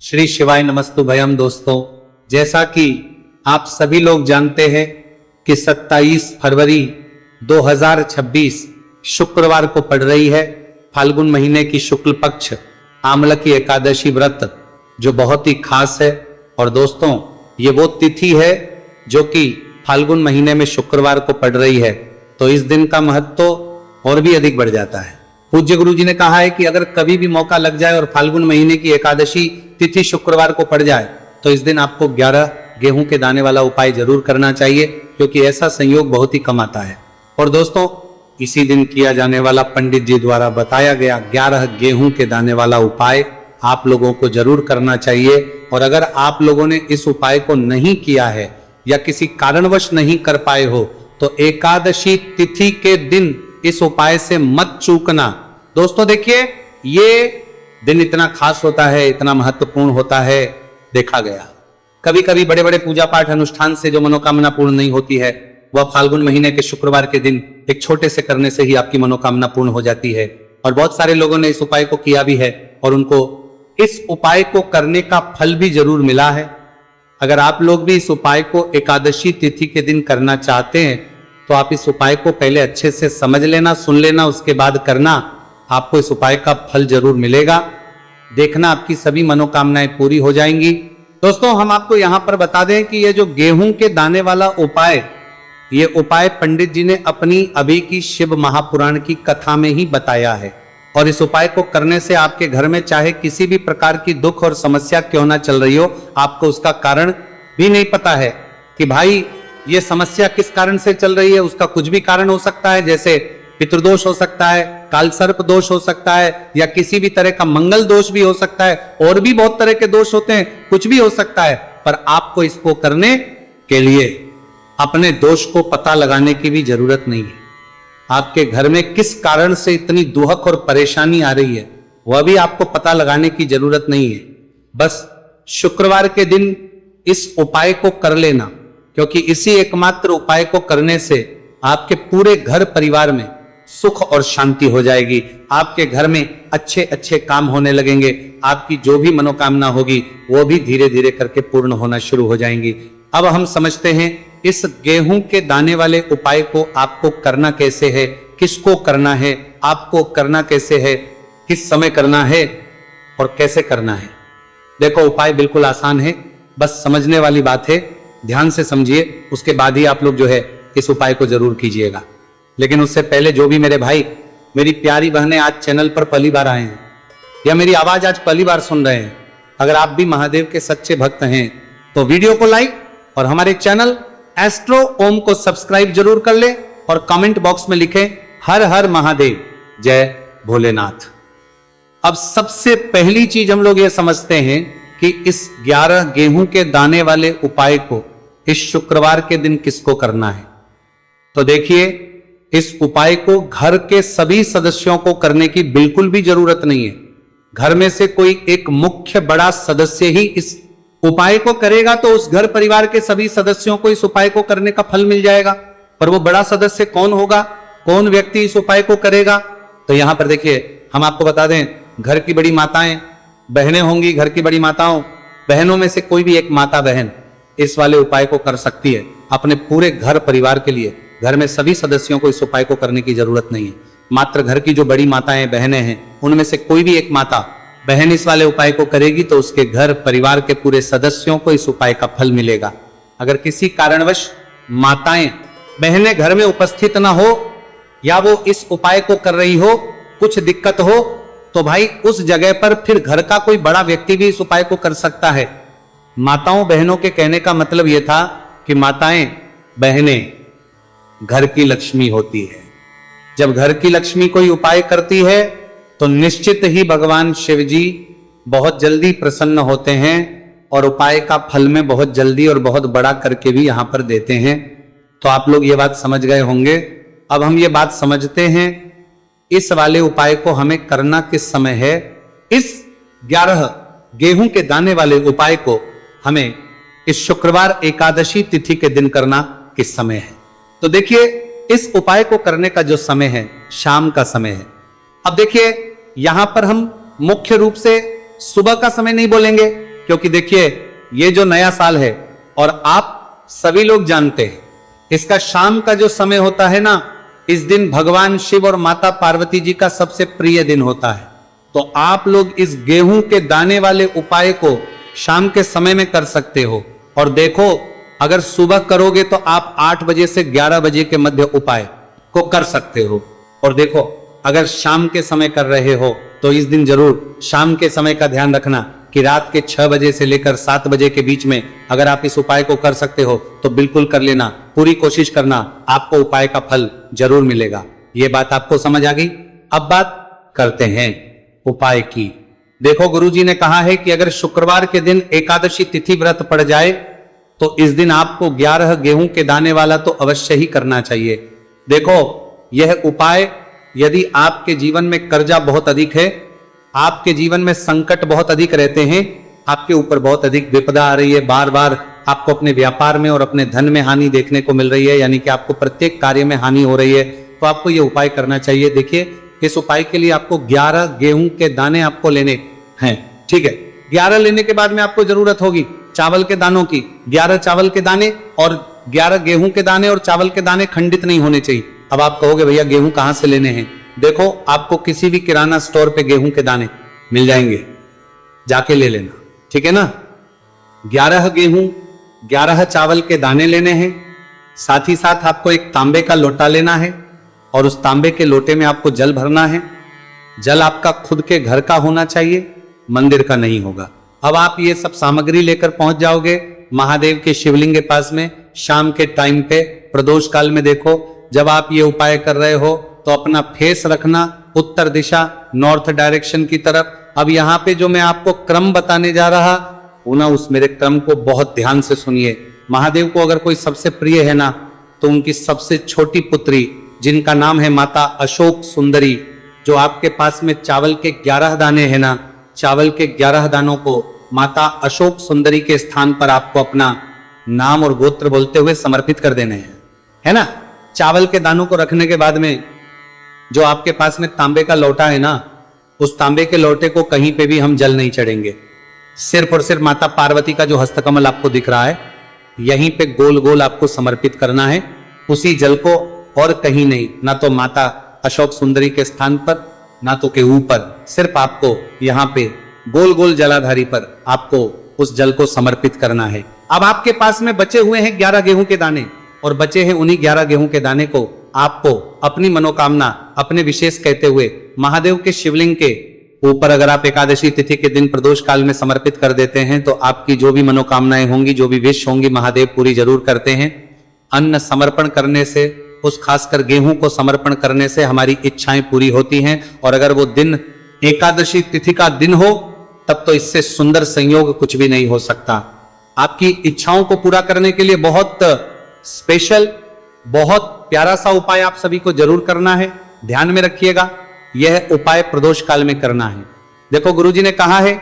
श्री शिवाय नमस्तुभयम। दोस्तों, जैसा कि आप सभी लोग जानते हैं कि 27 फरवरी 2026 शुक्रवार को पड़ रही है फाल्गुन महीने की शुक्ल पक्ष आमला की एकादशी व्रत, जो बहुत ही खास है। और दोस्तों, ये वो तिथि है जो कि फाल्गुन महीने में शुक्रवार को पड़ रही है, तो इस दिन का महत्व और भी अधिक बढ़ जाता है। पूज्य गुरु जी ने कहा है कि अगर कभी भी मौका लग जाए और फाल्गुन महीने की एकादशी तिथि शुक्रवार को पड़ जाए तो इस दिन आपको 11 गेहूं के दाने वाला उपाय जरूर करना चाहिए, क्योंकि ऐसा संयोग बहुत ही कम आता है। और दोस्तों, इसी दिन किया जाने वाला पंडित जी द्वारा बताया गया 11 गेहूं के दाने वाला उपाय आप लोगों को जरूर करना चाहिए। और अगर आप लोगों ने इस उपाय को नहीं किया है या किसी कारणवश नहीं कर पाए हो तो एकादशी तिथि के दिन इस उपाय से मत चूकना। दोस्तों देखिए, ये दिन इतना खास होता है, इतना महत्वपूर्ण होता है। देखा गया कभी कभी बड़े बड़े पूजा पाठ अनुष्ठान से जो मनोकामना पूर्ण नहीं होती है, वह फाल्गुन महीने के शुक्रवार के दिन एक छोटे से करने से ही आपकी मनोकामना पूर्ण हो जाती है। और बहुत सारे लोगों ने इस उपाय को किया भी है और उनको इस उपाय को करने का फल भी जरूर मिला है। अगर आप लोग भी इस उपाय को एकादशी तिथि के दिन करना चाहते हैं तो आप इस उपाय को पहले अच्छे से समझ लेना, सुन लेना, उसके बाद करना। आपको इस उपाय का फल जरूर मिलेगा। देखना, आपकी सभी मनोकामनाएं पूरी हो जाएंगी। दोस्तों, हम आपको यहां पर बता दें कि ये जो गेहूं के दाने वाला उपाय, ये उपाय पंडित जी ने अपनी अभी की शिव महापुराण की कथा में ही बताया है। और इस उपाय को करने से आपके घर में चाहे किसी भी प्रकार की दुख और समस्या क्यों ना चल रही हो, आपको उसका कारण भी नहीं पता है कि भाई ये समस्या किस कारण से चल रही है। उसका कुछ भी कारण हो सकता है, जैसे पितृदोष हो सकता है, काल सर्प दोष हो सकता है, या किसी भी तरह का मंगल दोष भी हो सकता है। और भी बहुत तरह के दोष होते हैं, कुछ भी हो सकता है। पर आपको इसको करने के लिए अपने दोष को पता लगाने की भी जरूरत नहीं है। आपके घर में किस कारण से इतनी दुहक और परेशानी आ रही है, वह भी आपको पता लगाने की जरूरत नहीं है। बस शुक्रवार के दिन इस उपाय को कर लेना, क्योंकि इसी एकमात्र उपाय को करने से आपके पूरे घर परिवार में सुख और शांति हो जाएगी। आपके घर में अच्छे अच्छे काम होने लगेंगे। आपकी जो भी मनोकामना होगी वो भी धीरे धीरे करके पूर्ण होना शुरू हो जाएंगी। अब हम समझते हैं इस गेहूं के दाने वाले उपाय को आपको करना कैसे है, किसको करना है, आपको करना कैसे है, किस समय करना है और कैसे करना है। देखो, उपाय बिल्कुल आसान है, बस समझने वाली बात है। ध्यान से समझिए, उसके बाद ही आप लोग जो है इस उपाय को जरूर कीजिएगा। लेकिन उससे पहले जो भी मेरे भाई, मेरी प्यारी बहनें आज चैनल पर पहली बार आए हैं या मेरी आवाज आज पहली बार सुन रहे हैं, अगर आप भी महादेव के सच्चे भक्त हैं तो वीडियो को लाइक और हमारे चैनल एस्ट्रो ओम को सब्सक्राइब जरूर कर ले और कमेंट बॉक्स में लिखें हर हर महादेव, जय भोलेनाथ। अब सबसे पहली चीज हम लोग ये समझते हैं कि इस 11 गेहूं के दाने वाले उपाय को इस शुक्रवार के दिन किसको करना है। तो देखिए, इस उपाय को घर के सभी सदस्यों को करने की बिल्कुल भी जरूरत नहीं है। घर में से कोई एक मुख्य बड़ा सदस्य ही इस उपाय को करेगा तो उस घर परिवार के सभी सदस्यों को इस उपाय को करने का फल मिल जाएगा। पर वो बड़ा सदस्य कौन होगा, कौन व्यक्ति इस उपाय को करेगा, तो यहां पर देखिए हम आपको बता दें, घर की बड़ी माताएं बहनें होंगी। घर की बड़ी माताओं बहनों में से कोई भी एक माता बहन इस वाले उपाय को कर सकती है अपने पूरे घर परिवार के लिए। घर में सभी सदस्यों को इस उपाय को करने की जरूरत नहीं है। मात्र घर की जो बड़ी माताएं बहनें हैं उनमें से कोई भी एक माता बहन इस वाले उपाय को करेगी तो उसके घर परिवार के पूरे सदस्यों को इस उपाय का फल मिलेगा। अगर किसी कारणवश माताएं बहनें घर में उपस्थित ना हो या वो इस उपाय को कर रही हो, कुछ दिक्कत हो, तो भाई उस जगह पर फिर घर का कोई बड़ा व्यक्ति भी इस उपाय को कर सकता है। माताओं बहनों के कहने का मतलब यह था कि माताएं बहनें घर की लक्ष्मी होती है। जब घर की लक्ष्मी कोई उपाय करती है तो निश्चित ही भगवान शिव जी बहुत जल्दी प्रसन्न होते हैं और उपाय का फल में बहुत जल्दी और बहुत बड़ा करके भी यहां पर देते हैं। तो आप लोग ये बात समझ गए होंगे। अब हम ये बात समझते हैं इस वाले उपाय को हमें करना किस समय है। इस 11 गेहूं के दाने वाले उपाय को हमें इस शुक्रवार एकादशी तिथि के दिन करना किस समय है। तो देखिए, इस उपाय को करने का जो समय है शाम का समय है। अब देखिए, यहां पर हम मुख्य रूप से सुबह का समय नहीं बोलेंगे, क्योंकि देखिए ये जो नया साल है और आप सभी लोग जानते हैं इसका शाम का जो समय होता है ना, इस दिन भगवान शिव और माता पार्वती जी का सबसे प्रिय दिन होता है। तो आप लोग इस गेहूं के दाने वाले उपाय को शाम के समय में कर सकते हो। और देखो अगर सुबह करोगे तो आप 8 बजे से 11 बजे के मध्य उपाय को कर सकते हो। और देखो अगर शाम के समय कर रहे हो तो इस दिन जरूर शाम के समय का ध्यान रखना कि रात के 6 बजे से लेकर 7 बजे के बीच में अगर आप इस उपाय को कर सकते हो तो बिल्कुल कर लेना, पूरी कोशिश करना, आपको उपाय का फल जरूर मिलेगा। ये बात आपको समझ आ गई। अब बात करते हैं उपाय की। देखो गुरुजी ने कहा है कि अगर शुक्रवार के दिन एकादशी तिथि व्रत पड़ जाए तो इस दिन आपको 11 गेहूं के दाने वाला तो अवश्य ही करना चाहिए। देखो यह उपाय यदि आपके जीवन में कर्जा बहुत अधिक है, आपके जीवन में संकट बहुत अधिक रहते हैं, आपके ऊपर बहुत अधिक विपदा आ रही है, बार बार आपको अपने व्यापार में और अपने धन में हानि देखने को मिल रही है, यानी कि आपको प्रत्येक कार्य में हानि हो रही है, तो आपको यह उपाय करना चाहिए। देखिए इस उपाय के लिए आपको 11 गेहूं के दाने आपको लेने हैं, ठीक है। 11 लेने के बाद में आपको जरूरत होगी चावल के दानों की। 11 चावल के दाने और 11 गेहूं के दाने, और चावल के दाने खंडित नहीं होने चाहिए। अब आप कहोगे भैया गेहूं कहां से लेने हैं? देखो आपको किसी भी किराना स्टोर पे गेहूं के दाने मिल जाएंगे, जाके ले लेना, ठीक है ना। 11 गेहूं 11 चावल के दाने लेने हैं। साथ ही साथ आपको एक तांबे का लोटा लेना है और उस तांबे के लोटे में आपको जल भरना है। जल आपका खुद के घर का होना चाहिए, मंदिर का नहीं होगा। अब आप ये सब सामग्री लेकर पहुंच जाओगे महादेव के शिवलिंग के पास में शाम के टाइम पे प्रदोष काल में। देखो जब आप ये उपाय कर रहे हो तो अपना फेस रखना उत्तर दिशा, नॉर्थ डायरेक्शन की तरफ। अब यहाँ पे जो मैं आपको क्रम बताने जा रहा हूं ना, उस मेरे क्रम को बहुत ध्यान से सुनिए। महादेव को अगर कोई सबसे प्रिय है ना तो उनकी सबसे छोटी पुत्री जिनका नाम है माता अशोक सुंदरी, जो आपके पास में चावल के 11 दाने हैं ना, चावल के 11 दानों को माता अशोक सुंदरी के स्थान पर आपको अपना नाम और गोत्र बोलते हुए समर्पित कर देने हैं, है ना। चावल के दानों को रखने के बाद में जो आपके पास में तांबे का लोटा है ना, उस तांबे के लोटे को कहीं पे भी हम जल नहीं चढ़ेंगे। सिर्फ और सिर्फ माता पार्वती का जो हस्तकमल आपको दिख रहा है यहीं पे गोल गोल आपको समर्पित करना है, उसी जल को, और कहीं नहीं, ना तो माता अशोक सुंदरी के स्थान पर ना तो के ऊपर, सिर्फ आपको यहाँ पे गोल गोल जलाधारी पर आपको उस जल को समर्पित करना है। अब आपके पास में बचे हुए हैं 11 गेहूं के दाने, और बचे हैं उन्हीं 11 गेहूं के दाने को आपको अपनी मनोकामना, अपने विशेष कहते हुए महादेव के शिवलिंग के ऊपर अगर आप एकादशी तिथि के दिन प्रदोष काल में समर्पित कर देते हैं तो आपकी जो भी मनोकामनाएं होंगी, जो भी विश होंगी, महादेव पूरी जरूर करते हैं। अन्न समर्पण करने से, उस खासकर गेहूं को समर्पण करने से हमारी इच्छाएं पूरी होती हैं। और अगर वो दिन एकादशी तिथि का दिन हो तब तो इससे सुंदर संयोग कुछ भी नहीं हो सकता। आपकी इच्छाओं को पूरा करने के लिए बहुत स्पेशल, बहुत प्यारा सा उपाय आप सभी को जरूर करना है। ध्यान में रखिएगा, यह उपाय प्रदोष काल में करना है। देखो गुरुजी ने कहा है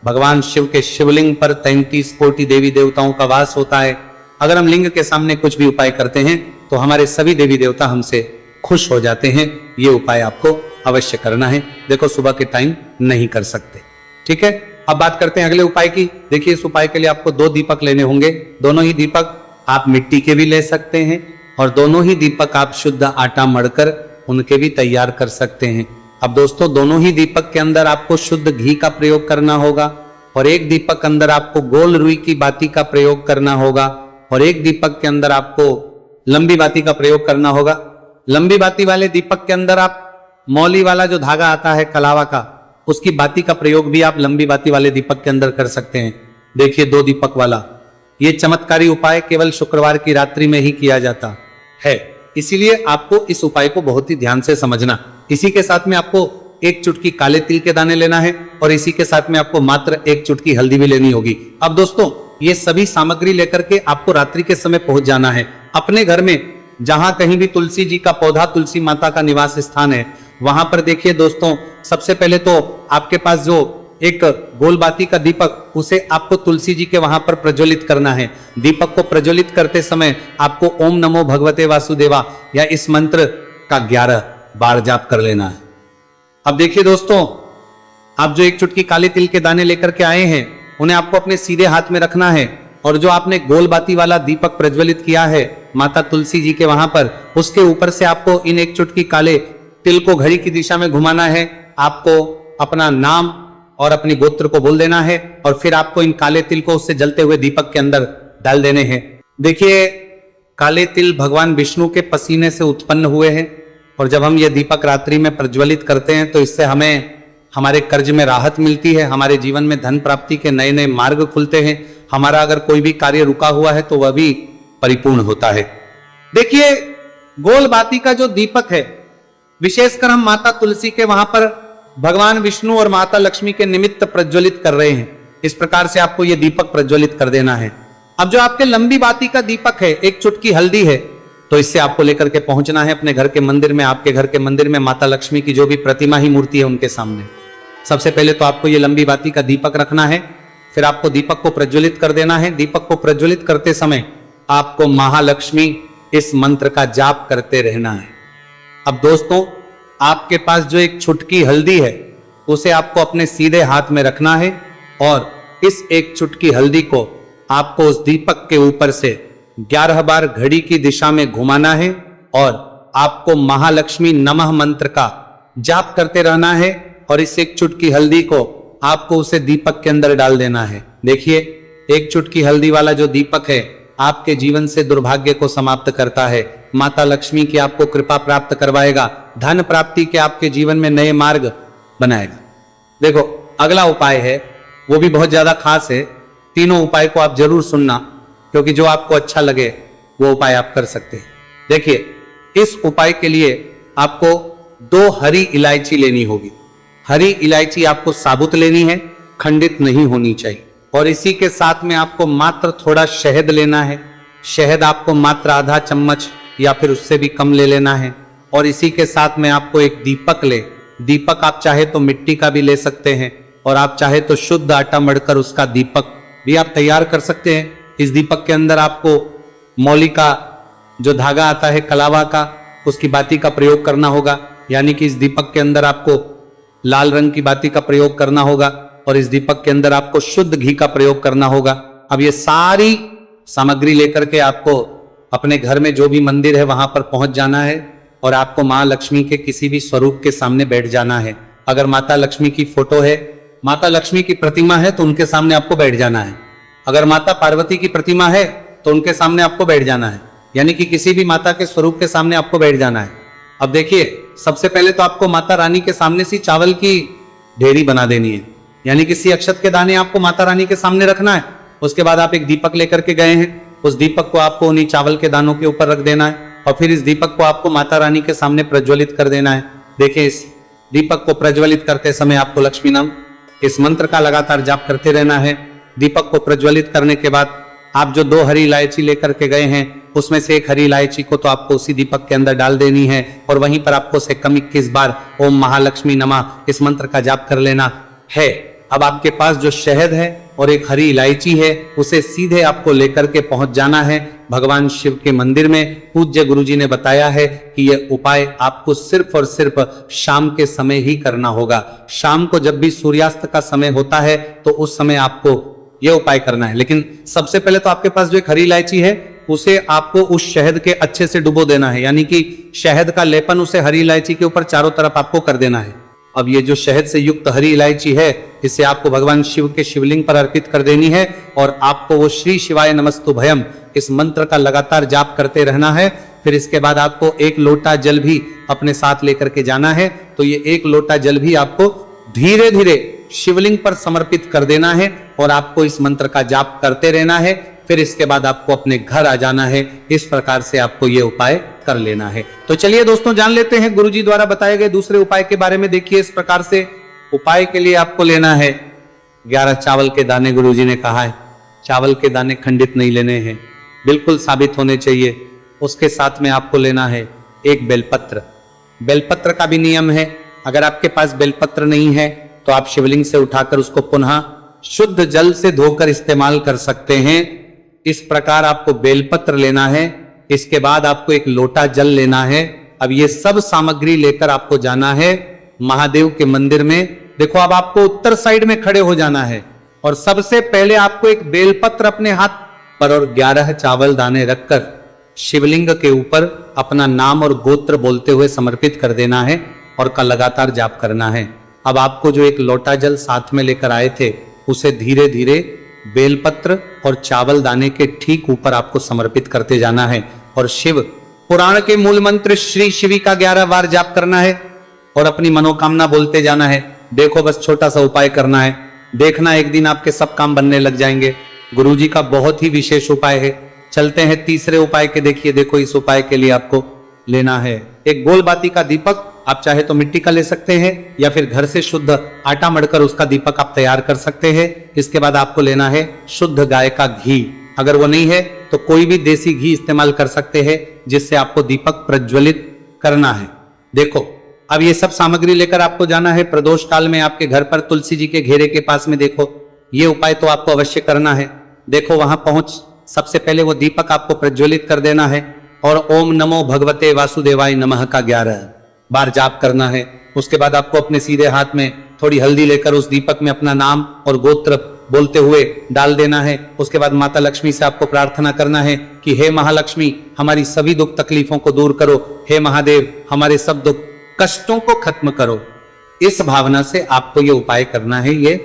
भगवान शिव के शिवलिंग पर 33 कोटि देवी देवताओं का वास होता है। अगर हम लिंग के सामने कुछ भी उपाय करते हैं तो हमारे सभी देवी देवता हमसे खुश हो जाते हैं। ये उपाय आपको अवश्य करना है। देखो सुबह के टाइम नहीं कर सकते, ठीक है। अब बात करते हैं अगले उपाय की। देखिए इस उपाय के लिए आपको 2 दीपक लेने होंगे। दोनों ही दीपक आप मिट्टी के भी ले सकते हैं और दोनों ही दीपक आप शुद्ध आटा मढ़कर उनके भी तैयार कर सकते हैं। अब दोस्तों दोनों ही दीपक के अंदर आपको शुद्ध घी का प्रयोग करना होगा, और एक दीपक अंदर आपको गोल रुई की बाती का प्रयोग करना होगा, और एक दीपक के अंदर आपको लंबी बाती का प्रयोग करना होगा। लंबी बाती वाले दीपक के अंदर आप मौली वाला जो धागा आता है कलावा का, उसकी बाती का प्रयोग भी आप लंबी बाती वाले दीपक के अंदर कर सकते हैं। देखिए 2 दीपक वाला ये चमत्कारी उपाय केवल शुक्रवार की रात्रि में ही किया जाता है, इसीलिए आपको इस उपाय को बहुत ही ध्यान से समझना। इसी के साथ में आपको 1 चुटकी काले तिल के दाने लेना है, और इसी के साथ में आपको मात्र 1 चुटकी हल्दी भी लेनी होगी। अब दोस्तों ये सभी सामग्री लेकर के आपको रात्रि के समय पहुंच जाना है अपने घर में, जहां कहीं भी तुलसी जी का पौधा, तुलसी माता का निवास स्थान है, वहां पर देखिए दोस्तों सबसे पहले तो आपके पास जो एक गोल बाती का दीपक, उसे आपको तुलसी जी के वहां पर प्रज्वलित करना है। दीपक को प्रज्वलित करते समय आपको ओम नमो भगवते वासुदेवा या इस मंत्र का 11 बार जाप कर लेना है। अब देखिए दोस्तों, आप जो 1 चुटकी काले तिल के दाने लेकर के आए हैं, उन्हें आपको अपने सीधे हाथ में रखना है और जो आपने गोल बाती वाला दीपक प्रज्वलित किया है माता तुलसी जी के वहां पर, उसके ऊपर से आपको इन एक चुटकी काले तिल को घड़ी की दिशा में घुमाना है। आपको अपना नाम और अपनी गोत्र को बोल देना है और फिर आपको इन काले तिल को उससे जलते हुए दीपक के अंदर डाल देने हैं। देखिए, काले तिल भगवान विष्णु के पसीने से उत्पन्न हुए हैं और जब हम ये दीपक रात्रि में प्रज्वलित करते हैं तो इससे हमें हमारे कर्ज में राहत मिलती है, हमारे जीवन में धन प्राप्ति के नए नए मार्ग खुलते हैं, हमारा अगर कोई भी कार्य रुका हुआ है तो वह भी परिपूर्ण होता है। देखिए, गोल बाती का जो दीपक है, विशेषकर हम माता तुलसी के वहां पर भगवान विष्णु और माता लक्ष्मी के निमित्त प्रज्वलित कर रहे हैं। इस प्रकार से आपको यह दीपक प्रज्वलित कर देना है। अब जो आपके लंबी बाती का दीपक है, एक चुटकी हल्दी है, तो इससे आपको लेकर के पहुंचना है अपने घर के मंदिर में। आपके घर के मंदिर में माता लक्ष्मी की जो भी प्रतिमा ही मूर्ति है उनके सामने सबसे पहले तो आपको ये लंबी बाती का दीपक रखना है, फिर आपको दीपक को प्रज्वलित कर देना है। दीपक को प्रज्वलित करते समय आपको महालक्ष्मी इस मंत्र का जाप करते रहना है। अब दोस्तों, आपके पास जो एक चुटकी हल्दी है उसे आपको अपने सीधे हाथ में रखना है और इस एक चुटकी हल्दी को आपको उस दीपक के ऊपर से 11 बार घड़ी की दिशा में घुमाना है और आपको महालक्ष्मी नमः मंत्र का जाप करते रहना है और इस एक चुटकी हल्दी को आपको उसे दीपक के अंदर डाल देना है। देखिए, एक चुटकी हल्दी वाला जो दीपक है आपके जीवन से दुर्भाग्य को समाप्त करता है, माता लक्ष्मी की आपको कृपा प्राप्त करवाएगा, धन प्राप्ति के आपके जीवन में नए मार्ग बनाएगा। देखो, अगला उपाय है वो भी बहुत ज्यादा खास है। तीनों उपाय को आप जरूर सुनना, क्योंकि जो आपको अच्छा लगे वो उपाय आप कर सकते हैं। देखिए, इस उपाय के लिए आपको 2 हरी इलायची लेनी होगी। हरी इलायची आपको साबुत लेनी है, खंडित नहीं होनी चाहिए। और इसी के साथ में आपको मात्र थोड़ा शहद लेना है। शहद आपको मात्र आधा चम्मच या फिर उससे भी कम ले लेना है। और इसी के साथ में आपको एक दीपक ले। दीपक आप चाहे तो मिट्टी का भी ले सकते हैं और आप चाहे तो शुद्ध आटा मढ़कर उसका दीपक भी आप तैयार कर सकते हैं। इस दीपक के अंदर आपको मौली का जो धागा आता है कलावा का, उसकी बाती का प्रयोग करना होगा। यानी कि इस दीपक के अंदर आपको लाल रंग की बाती का प्रयोग करना होगा और इस दीपक के अंदर आपको शुद्ध घी का प्रयोग करना होगा। अब ये सारी सामग्री लेकर के आपको अपने घर में जो भी मंदिर है वहां पर पहुंच जाना है और आपको मां लक्ष्मी के किसी भी स्वरूप के सामने बैठ जाना है। अगर माता लक्ष्मी की फोटो है, माता लक्ष्मी की प्रतिमा है तो उनके सामने आपको बैठ जाना है। अगर माता पार्वती की प्रतिमा है तो उनके सामने आपको बैठ जाना है। यानी कि किसी भी माता के स्वरूप के सामने आपको बैठ जाना है। अब देखिए, सबसे पहले तो आपको माता रानी के सामने से चावल की ढेरी बना देनी है। यानी किसी अक्षत के दाने आपको माता रानी के सामने रखना है। उसके बाद आप एक दीपक लेकर के गए हैं, उस दीपक को आपको उन्हीं चावल के दानों के ऊपर रख देना है और फिर इस दीपक को आपको माता रानी के सामने प्रज्वलित कर देना है। देखिए, इस दीपक को प्रज्वलित करते समय आपको लक्ष्मी नाम इस मंत्र का लगातार जाप करते रहना है। दीपक को प्रज्वलित करने के बाद आप जो 2 हरी इलायची लेकर के गए हैं उसमें से एक हरी इलायची को तो आपको उसी दीपक के अंदर डाल देनी है और वहीं पर आपको से कम 21 बार ओम महालक्ष्मी नमः इस मंत्र का जाप कर लेना है। अब आपके पास जो शहद है और एक हरी इलायची है उसे सीधे आपको लेकर के पहुंच जाना है भगवान शिव के मंदिर में। पूज्य गुरुजी ने बताया है कि यह उपाय आपको सिर्फ और सिर्फ शाम के समय ही करना होगा। शाम को जब भी सूर्यास्त का समय होता है तो उस समय आपको यह उपाय करना है। लेकिन सबसे पहले तो आपके पास जो एक हरी इलायची है उसे आपको उस शहद के अच्छे से डुबो देना है। यानी कि शहद का लेपन उसे हरी इलायची के ऊपर चारों तरफ आपको कर देना है। अब ये जो शहद से युक्त हरी इलायची है इसे आपको भगवान शिव के शिवलिंग पर अर्पित कर देनी है और आपको वो श्री शिवाय नमस्तुभयम इस मंत्र का लगातार जाप करते रहना है। फिर इसके बाद आपको 1 लोटा जल भी अपने साथ लेकर के जाना है। तो ये 1 लोटा जल भी आपको धीरे धीरे शिवलिंग पर समर्पित कर देना है और आपको इस मंत्र का जाप करते रहना है। फिर इसके बाद आपको अपने घर आ जाना है। इस प्रकार से आपको यह उपाय कर लेना है। तो चलिए दोस्तों, जान लेते हैं गुरुजी द्वारा बताए गए दूसरे उपाय के बारे में। देखिए, इस प्रकार से उपाय के लिए आपको लेना है 11 चावल के दाने। गुरुजी ने कहा है चावल के दाने खंडित नहीं लेने हैं, बिल्कुल साबित होने चाहिए। उसके साथ में आपको लेना है 1 बेलपत्र। बेलपत्र का भी नियम है, अगर आपके पास बेलपत्र नहीं है तो आप शिवलिंग से उठाकर उसको पुनः शुद्ध जल से धोकर इस्तेमाल कर सकते हैं। इस प्रकार आपको बेलपत्र लेना है। इसके बाद आपको 1 लोटा जल लेना है। अब ये सब सामग्री लेकर आपको जाना है महादेव के मंदिर में। देखो, अब आपको उत्तर साइड में खड़े हो जाना है। और सबसे पहले आपको एक बेलपत्र अपने हाथ पर और 11 चावल दाने रखकर शिवलिंग के ऊपर अपना नाम और गोत्र बोलते हुए समर्पित कर देना है और का लगातार जाप करना है। अब आपको जो एक लोटा जल साथ में लेकर आए थे उसे धीरे धीरे बेलपत्र और चावल दाने के ठीक ऊपर आपको समर्पित करते जाना है और शिव पुराण के मूल मंत्र श्री शिवी का 11 बार जाप करना है और अपनी मनोकामना बोलते जाना है। देखो बस छोटा सा उपाय करना है, देखना एक दिन आपके सब काम बनने लग जाएंगे। गुरुजी का बहुत ही विशेष उपाय है। चलते हैं तीसरे उपाय के। देखिए, देखो इस उपाय के लिए आपको लेना है एक गोल बाती का दीपक। आप चाहे तो मिट्टी का ले सकते हैं या फिर घर से शुद्ध आटा मढ़कर उसका दीपक आप तैयार कर सकते हैं। इसके बाद आपको लेना है शुद्ध गाय का घी। अगर वो नहीं है तो कोई भी देसी घी इस्तेमाल कर सकते हैं जिससे आपको दीपक प्रज्वलित करना है। देखो, अब ये सब सामग्री लेकर आपको जाना है प्रदोष काल में आपके घर पर तुलसी जी के घेरे के पास में। देखो, ये उपाय तो आपको अवश्य करना है। देखो, वहां पहुंच सबसे पहले वो दीपक आपको प्रज्वलित कर देना है और ओम नमो भगवते वासुदेवाय नमः का 11 बार जाप करना है। उसके बाद आपको अपने सीधे हाथ में थोड़ी हल्दी लेकर उस दीपक में अपना नाम और गोत्र बोलते हुए डाल देना है। उसके बाद माता लक्ष्मी से आपको प्रार्थना करना है कि हे महालक्ष्मी, हमारी सभी दुख तकलीफों को दूर करो। हे महादेव, हमारे सब दुख कष्टों को खत्म करो। इस भावना से आपको ये उपाय करना है। ये